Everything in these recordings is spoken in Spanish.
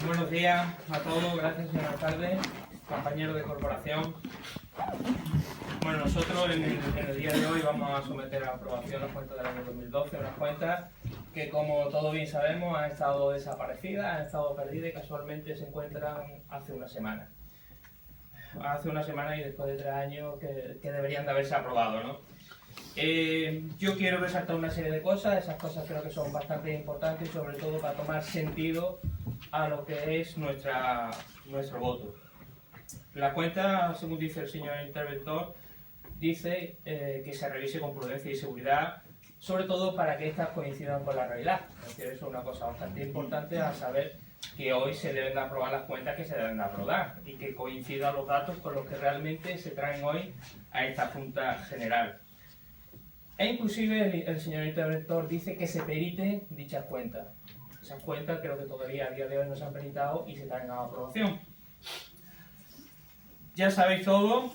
Buenos días a todos, gracias señor alcalde, compañeros de corporación. Bueno, nosotros en el día de hoy vamos a someter a aprobación las cuentas del año 2012, unas cuentas que, como todos bien sabemos, han estado desaparecidas, han estado perdidas y casualmente se encuentran hace una semana. Hace una semana y después de 3 años que deberían de haberse aprobado, ¿no? Yo quiero resaltar una serie de cosas, esas cosas creo que son bastante importantes, sobre todo para tomar sentido a lo que es nuestro voto. La cuenta, según dice el señor interventor, dice que se revise con prudencia y seguridad, sobre todo para que estas coincidan con la realidad. Es decir, eso es una cosa bastante importante a saber, que hoy se deben de aprobar las cuentas que se deben de aprobar y que coincidan los datos con los que realmente se traen hoy a esta Junta General. E inclusive el señor interventor dice que se periten dichas cuentas. Esas cuentas creo que todavía a día de hoy no se han peritado y se traen a aprobación. Ya sabéis todo,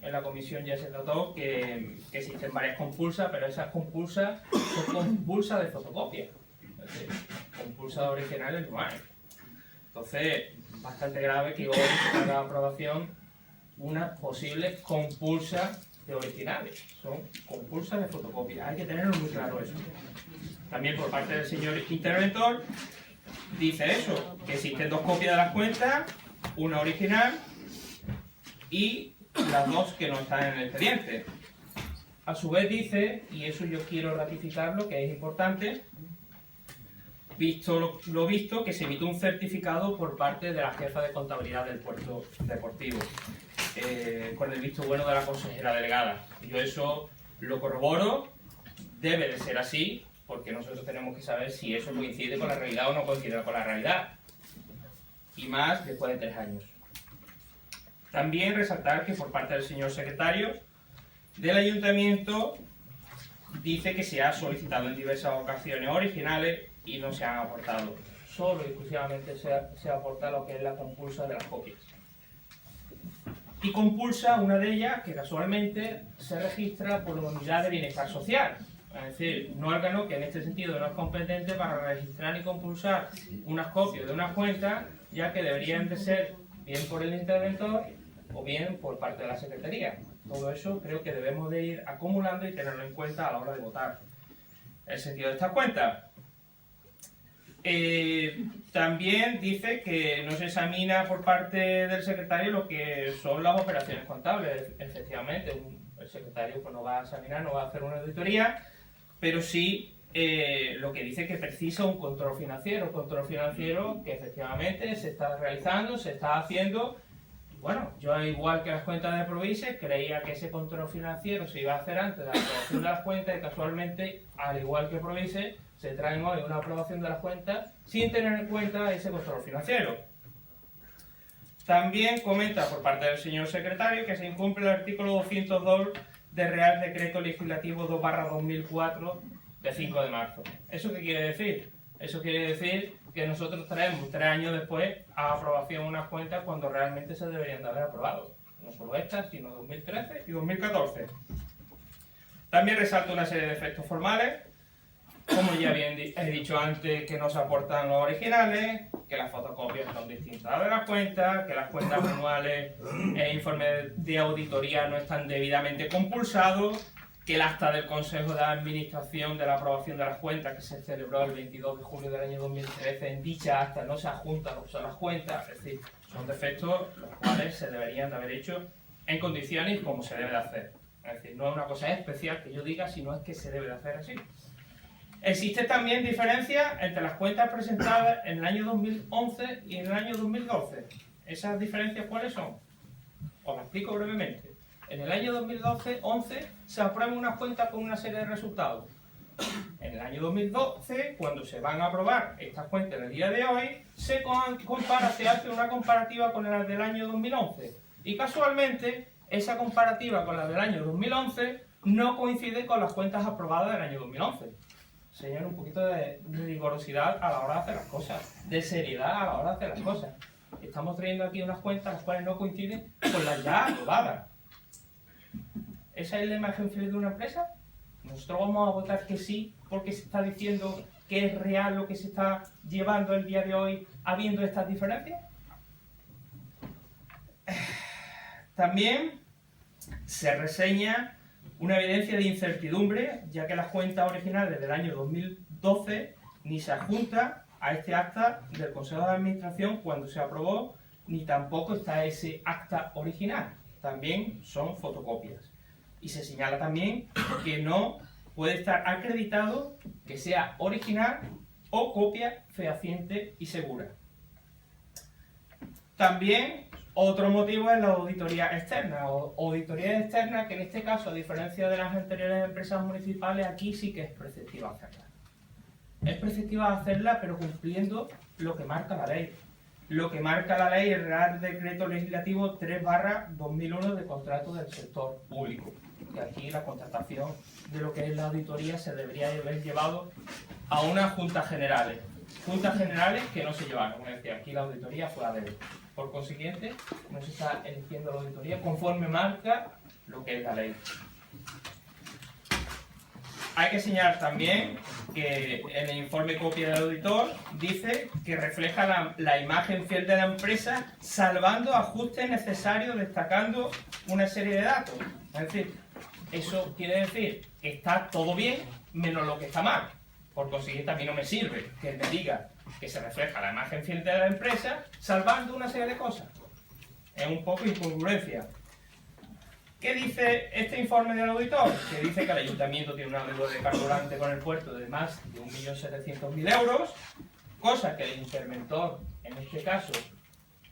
en la comisión ya se trató que existen varias compulsas, pero esas compulsas son compulsas de fotocopia. Es decir, compulsas originales no hay. Entonces, bastante grave que hoy se traiga a aprobación unas posibles compulsas de originales. Son compulsas de fotocopia. Hay que tenerlo muy claro eso. También por parte del señor interventor dice eso, que existen 2 copias de las cuentas, una original y las 2 que no están en el expediente. A su vez dice, y eso yo quiero ratificarlo, que es importante, visto lo visto, que se emite un certificado por parte de la jefa de contabilidad del puerto deportivo, con el visto bueno de la consejera delegada. Yo eso lo corroboro, debe de ser así, porque nosotros tenemos que saber si eso coincide con la realidad o no coincide con la realidad. Y más después de 3 años. También resaltar que por parte del señor secretario del ayuntamiento dice que se ha solicitado en diversas ocasiones originales y no se han aportado. Solo y exclusivamente se aporta lo que es la compulsa de las copias. Y compulsa una de ellas que casualmente se registra por la Unidad de Bienestar Social. Es decir, un órgano que en este sentido no es competente para registrar y compulsar unas copias de unas cuentas, ya que deberían de ser bien por el interventor o bien por parte de la Secretaría. Todo eso creo que debemos de ir acumulando y tenerlo en cuenta a la hora de votar. El sentido de estas cuentas. También dice que no se examina por parte del secretario lo que son las operaciones contables. Efectivamente, el secretario pues, no va a examinar, no va a hacer una auditoría, pero sí lo que dice que precisa un control financiero que efectivamente se está realizando, se está haciendo. Bueno, yo igual que las cuentas de Provises, creía que ese control financiero se iba a hacer antes de la aprobación de las cuentas y casualmente, al igual que Provises, se traen hoy una aprobación de las cuentas sin tener en cuenta ese control financiero. También comenta por parte del señor secretario que se incumple el artículo 202 del Real Decreto Legislativo 2/2004 de 5 de marzo. ¿Eso qué quiere decir? Eso quiere decir que nosotros traemos 3 años después a aprobación unas cuentas cuando realmente se deberían de haber aprobado. No solo estas, sino 2013 y 2014. También resalta una serie de efectos formales, como ya bien he dicho antes, que no se aportan los originales, que las fotocopias son distintas de las cuentas, que las cuentas manuales e informes de auditoría no están debidamente compulsados, que el acta del Consejo de Administración de la aprobación de las cuentas, que se celebró el 22 de julio del año 2013, en dicha acta no se adjunta lo que son las cuentas, es decir, son defectos los cuales se deberían de haber hecho en condiciones como se debe de hacer. Es decir, no es una cosa especial que yo diga, sino es que se debe de hacer así. Existe también diferencia entre las cuentas presentadas en el año 2011 y en el año 2012. ¿Esas diferencias cuáles son? Os las explico brevemente. En el año 2011 se aprueban unas cuentas con una serie de resultados. En el año 2012, cuando se van a aprobar estas cuentas en el día de hoy, se hace una comparativa con las del año 2011. Y casualmente, esa comparativa con las del año 2011 no coincide con las cuentas aprobadas del año 2011. Señor, un poquito de rigurosidad a la hora de hacer las cosas, de seriedad a la hora de hacer las cosas. Estamos trayendo aquí unas cuentas las cuales no coinciden con las ya aprobadas. ¿Esa es la imagen feliz de una empresa? Nosotros vamos a votar que sí porque se está diciendo que es real lo que se está llevando el día de hoy habiendo estas diferencias? También se reseña una evidencia de incertidumbre, ya que las cuentas originales del año 2012 ni se adjunta a este acta del Consejo de Administración cuando se aprobó, ni tampoco está ese acta original. También son fotocopias. Y se señala también que no puede estar acreditado que sea original o copia fehaciente y segura. También otro motivo es la auditoría externa. Auditoría externa que en este caso, a diferencia de las anteriores empresas municipales, aquí sí que es preceptiva hacerla. Es preceptiva hacerla, pero cumpliendo lo que marca la ley. Lo que marca la ley, el Real Decreto Legislativo 3/2001 de contratos del sector público. Que aquí la contratación de lo que es la auditoría se debería haber llevado a unas juntas generales. Juntas generales que no se llevaron. Como decía, aquí la auditoría fue a deber. Por consiguiente, no se está eligiendo la auditoría conforme marca lo que es la ley. Hay que señalar también que en el informe copia del auditor dice que refleja la imagen fiel de la empresa, salvando ajustes necesarios, destacando una serie de datos. Es decir, eso quiere decir que está todo bien, menos lo que está mal. Por consiguiente, a mí no me sirve que él me diga que se refleja la imagen fiel de la empresa, salvando una serie de cosas. Es un poco incongruencia. ¿Qué dice este informe del auditor? Que dice que el ayuntamiento tiene una deuda de carburante con el puerto de más de 1.700.000 euros, cosa que el interventor, en este caso,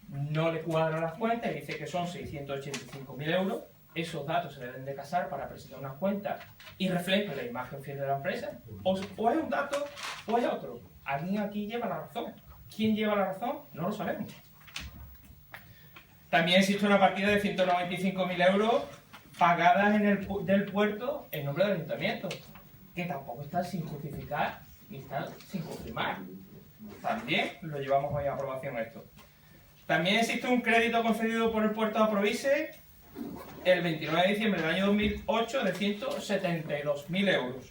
no le cuadra las cuentas y dice que son 685.000 euros. Esos datos se deben de casar para presentar unas cuentas y refleja la imagen fiel de la empresa. O es un dato o es otro. Alguien aquí lleva la razón. ¿Quién lleva la razón? No lo sabemos. También existe una partida de 195.000 euros pagadas del puerto en nombre del ayuntamiento, que tampoco está sin justificar ni está sin confirmar. También lo llevamos hoy a aprobación esto. También existe un crédito concedido por el puerto de Aprovise el 29 de diciembre del año 2008 de 172.000 euros.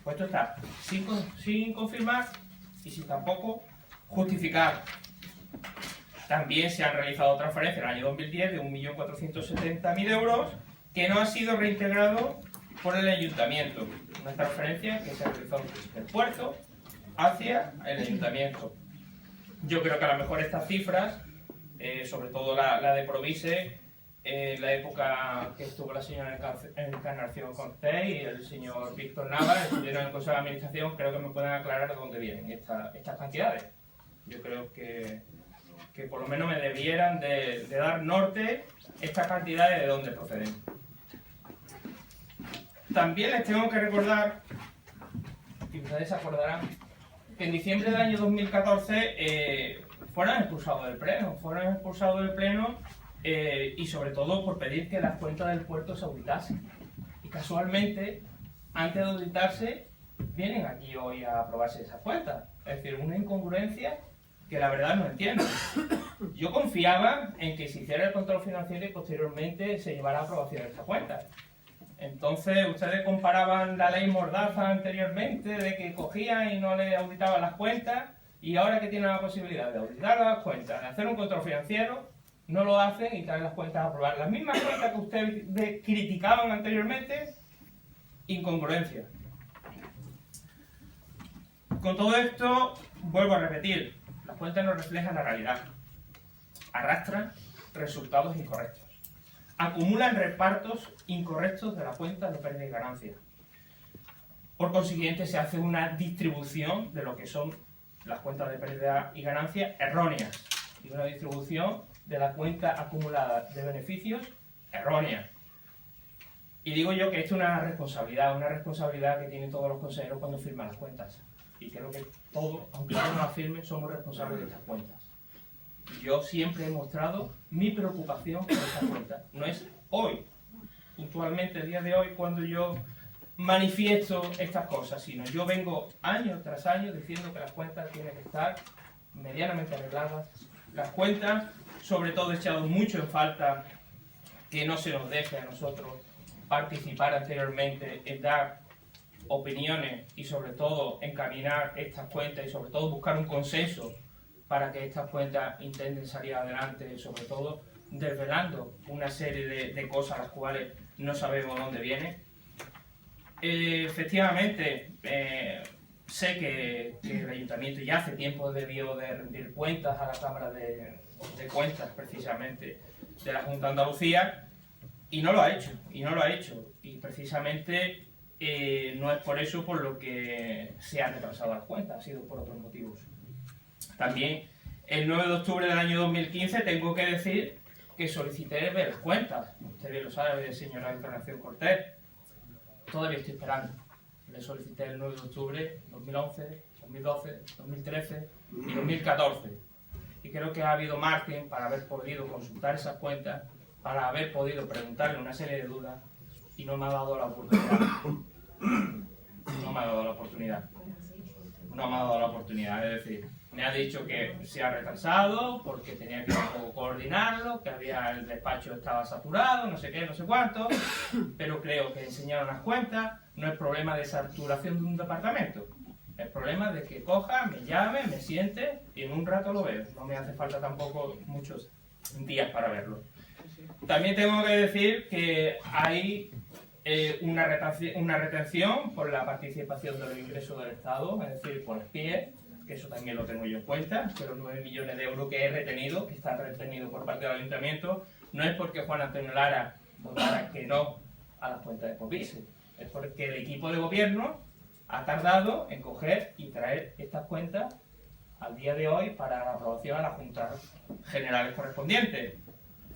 Pues esto está sin confirmar y sin tampoco justificar. También se han realizado transferencias en el año 2010 de 1.470.000 euros que no ha sido reintegrado por el ayuntamiento. Una transferencia que se realizó del puerto hacia el ayuntamiento. Yo creo que a lo mejor estas cifras, sobre todo la de Provise, la época que estuvo la señora Encarnación Cortés y el señor Víctor Nava, estuvieron en el Consejo de Administración, creo que me pueden aclarar de dónde vienen estas cantidades. Yo creo que por lo menos me debieran de dar norte estas cantidades de dónde proceden. También les tengo que recordar, y ustedes se acordarán, que en diciembre del año 2014 fueron expulsados del Pleno y sobre todo por pedir que las cuentas del puerto se auditasen. Y casualmente, antes de auditarse, vienen aquí hoy a aprobarse esas cuentas. Es decir, una incongruencia que la verdad no entiendo. Yo confiaba en que se hiciera el control financiero y posteriormente se llevara a aprobación de estas cuentas. Entonces, ustedes comparaban la ley Mordaza anteriormente, de que cogían y no le auditaban las cuentas, y ahora que tienen la posibilidad de auditar las cuentas, de hacer un control financiero, no lo hacen y traen las cuentas a aprobar. Las mismas cuentas que ustedes criticaban anteriormente, incongruencia. Con todo esto, vuelvo a repetir, las cuentas no reflejan la realidad. Arrastran resultados incorrectos. Acumulan repartos incorrectos de la cuenta de pérdida y ganancia. Por consiguiente, se hace una distribución de lo que son las cuentas de pérdida y ganancia erróneas y una distribución de la cuenta acumulada de beneficios errónea. Y digo yo que esto es una responsabilidad que tienen todos los consejeros cuando firman las cuentas. Y creo que todos, aunque no las firmen, somos responsables de estas cuentas. Yo siempre he mostrado mi preocupación por estas cuentas. No es hoy, puntualmente el día de hoy, cuando yo manifiesto estas cosas, sino yo vengo año tras año diciendo que las cuentas tienen que estar medianamente arregladas. Las cuentas, sobre todo, he echado mucho en falta que no se nos deje a nosotros participar anteriormente en dar opiniones y sobre todo encaminar estas cuentas y sobre todo buscar un consenso para que estas cuentas intenten salir adelante, sobre todo desvelando una serie de cosas las cuales no sabemos dónde vienen. Efectivamente, sé que el Ayuntamiento ya hace tiempo debió de rendir cuentas a la Cámara de Cuentas, precisamente, de la Junta de Andalucía, y no lo ha hecho, y precisamente no es por eso por lo que se han retrasado las cuentas, ha sido por otros motivos. También, el 9 de octubre del año 2015, tengo que decir que solicité ver las cuentas. Usted bien lo sabe, señora Encarnación Cortés. Todavía estoy esperando. Le solicité el 9 de octubre 2011, 2012, 2013 y 2014. Y creo que ha habido margen para haber podido consultar esas cuentas, para haber podido preguntarle una serie de dudas, y no me ha dado la oportunidad. No me ha dado la oportunidad. No me ha dado la oportunidad, es decir, me ha dicho que se ha retrasado porque tenía que un poco coordinarlo, que el despacho estaba saturado, no sé qué, no sé cuánto, pero creo que enseñar unas cuentas no es problema de saturación de un departamento, es problema de que coja, me llame, me siente y en un rato lo veo. No me hace falta tampoco muchos días para verlo. También tengo que decir que hay una retención por la participación de los ingresos del Estado, es decir, por el PIE, que eso también lo tengo yo en cuenta, que los 9 millones de euros que he retenido, que están retenidos por parte del Ayuntamiento, no es porque Juan Antonio Lara votara que no a las cuentas de Copise, es porque el equipo de gobierno ha tardado en coger y traer estas cuentas al día de hoy para la aprobación a las juntas generales correspondientes.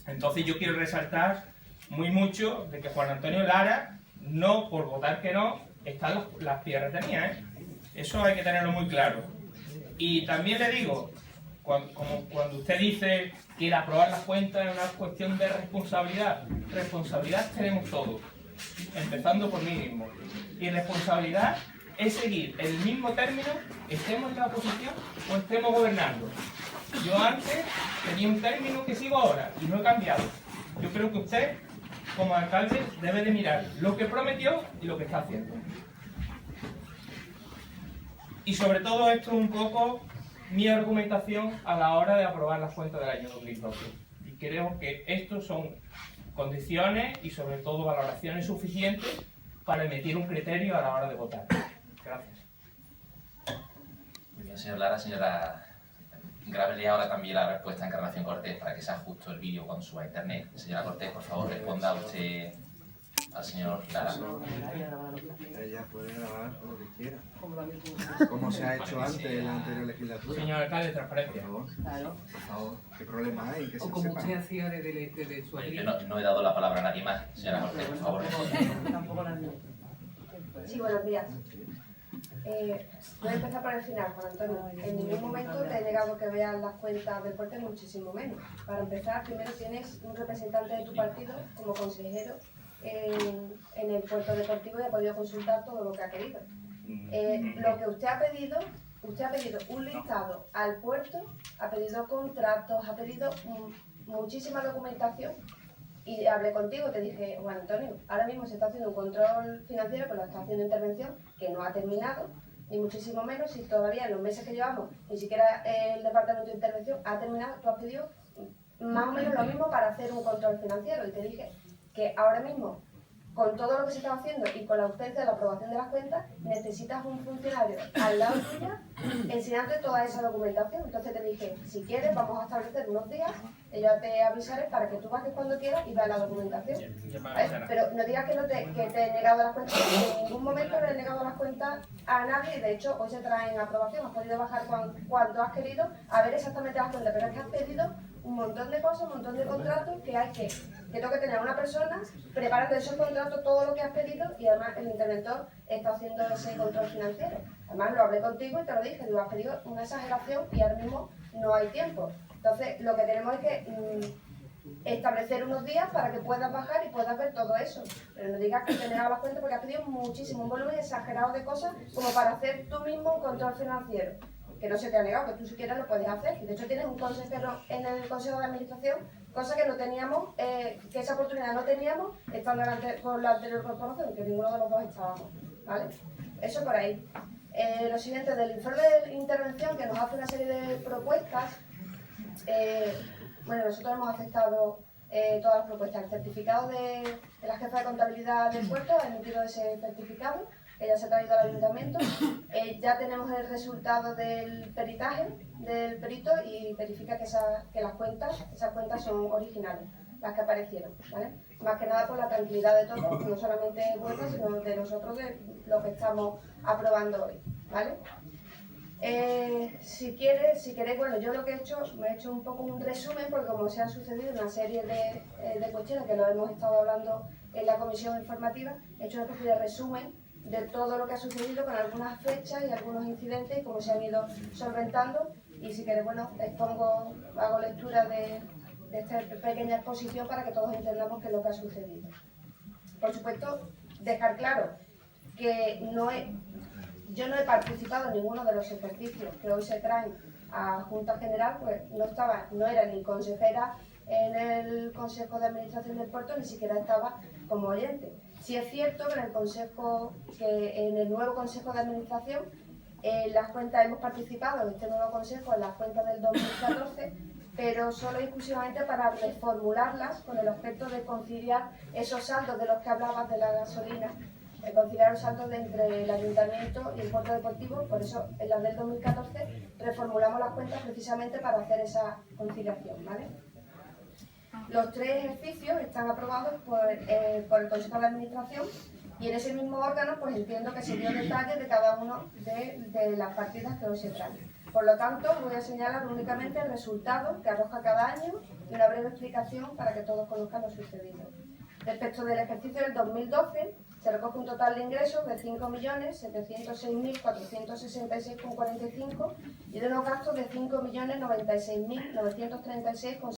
Entonces yo quiero resaltar muy mucho de que Juan Antonio Lara, no por votar que no, están las PIE retenidas, ¿eh? Eso hay que tenerlo muy claro. Y también le digo, cuando usted dice que el aprobar las cuentas es una cuestión de responsabilidad, responsabilidad tenemos todos, empezando por mí mismo. Y responsabilidad es seguir en el mismo término, estemos en la oposición o estemos gobernando. Yo antes tenía un término que sigo ahora y no he cambiado. Yo creo que usted, como alcalde, debe de mirar lo que prometió y lo que está haciendo. Y sobre todo esto es un poco mi argumentación a la hora de aprobar las cuentas del año 2012. Y creo que estos son condiciones y sobre todo valoraciones suficientes para emitir un criterio a la hora de votar. Gracias. Muy bien, señor Lara. Señora, grábele ahora también la respuesta a Encarnación Cortés para que sea justo el vídeo cuando suba a internet. Señora Cortés, por favor, responda usted al señor Lara. Ella puede grabar lo que quiera, como se ha hecho antes en la anterior legislatura. Señor alcalde, transparencia. Por favor, ¿qué problema hay? Que O se como sepa. usted hacía desde su Yo abril. no he dado la palabra a nadie más. Señora Cortés, por favor. Tampoco la mía. Sí, buenos días. Voy a empezar por el final, Juan Antonio. En ningún momento te he negado que veas las cuentas del deporte, muchísimo menos. Para empezar, primero tienes un representante de tu partido como consejero en el puerto deportivo y ha podido consultar todo lo que ha querido. Lo que usted ha pedido un listado al puerto, ha pedido contratos, ha pedido muchísima documentación. Y hablé contigo, te dije, Juan Antonio, ahora mismo se está haciendo un control financiero, pero lo está haciendo intervención, que no ha terminado, ni muchísimo menos, y todavía en los meses que llevamos, ni siquiera el departamento de intervención ha terminado. Tú has pedido más o menos lo mismo para hacer un control financiero, y te dije que ahora mismo, con todo lo que se está haciendo y con la ausencia de la aprobación de las cuentas, necesitas un funcionario al lado tuya enseñándote toda esa documentación. Entonces te dije, si quieres, vamos a establecer unos días, y yo te avisaré para que tú bajes cuando quieras y veas la documentación. Pero no digas que te he negado las cuentas, porque en ningún momento le he negado las cuentas a nadie. De hecho, hoy se traen aprobación, has podido bajar cuanto has querido a ver exactamente las cuentas, pero es que has pedido un montón de cosas, un montón de contratos que hay que tengo que tener a una persona preparando esos contratos, todo lo que has pedido, y además el interventor está haciendo ese control financiero. Además lo hablé contigo y te lo dije, digo, has pedido una exageración y ahora mismo no hay tiempo. Entonces lo que tenemos es que establecer unos días para que puedas bajar y puedas ver todo eso. Pero no digas que te he negado las cuentas, porque has pedido muchísimo, un volumen exagerado de cosas como para hacer tú mismo un control financiero. Que no se te ha negado, que tú si quieres lo puedes hacer. Y de hecho tienes un consejero en el Consejo de Administración, cosa que no teníamos, que esa oportunidad no teníamos estando con la anterior corporación, que ninguno de los dos estábamos. ¿vale? Eso por ahí. Lo siguiente, del informe de intervención, que nos hace una serie de propuestas, bueno, nosotros hemos aceptado todas las propuestas. El certificado de la jefa de contabilidad del puerto ha emitido ese certificado, que ya se ha traído al ayuntamiento. Ya tenemos el resultado del peritaje del perito y verifica que esas cuentas son originales, las que aparecieron, ¿vale? Más que nada por la tranquilidad de todos, no solamente vuestra, sino de nosotros, de lo que estamos aprobando hoy, ¿vale? Si queréis, bueno, yo lo que he hecho, me he hecho un poco un resumen, porque como se han sucedido una serie de cuestiones que lo hemos estado hablando en la comisión informativa, he hecho una especie de resumen de todo lo que ha sucedido con algunas fechas y algunos incidentes y cómo se han ido solventando. Y si queréis, bueno, hago lectura de esta pequeña exposición para que todos entendamos qué es lo que ha sucedido. Por supuesto, dejar claro que yo no he participado en ninguno de los ejercicios que hoy se traen a Junta General, pues no era ni consejera en el Consejo de Administración del Puerto, ni siquiera estaba como oyente. Sí es cierto que en el nuevo Consejo de Administración, las cuentas hemos participado en este nuevo Consejo en las cuentas del 2014, pero solo y exclusivamente para reformularlas con el objeto de conciliar esos saldos de los que hablabas de la gasolina, conciliar los saldos entre el Ayuntamiento y el Puerto Deportivo. Por eso en las del 2014 reformulamos las cuentas precisamente para hacer esa conciliación, ¿vale? Los 3 ejercicios están aprobados por el Consejo de Administración y en ese mismo órgano pues entiendo que se dio detalles de cada uno de las partidas que hoy se traen. Por lo tanto, voy a señalar únicamente el resultado que arroja cada año y una breve explicación para que todos conozcan lo sucedido. Respecto del ejercicio del 2012, se recoge un total de ingresos de 5.706.466,45 y de unos gastos de 5.096.936,75.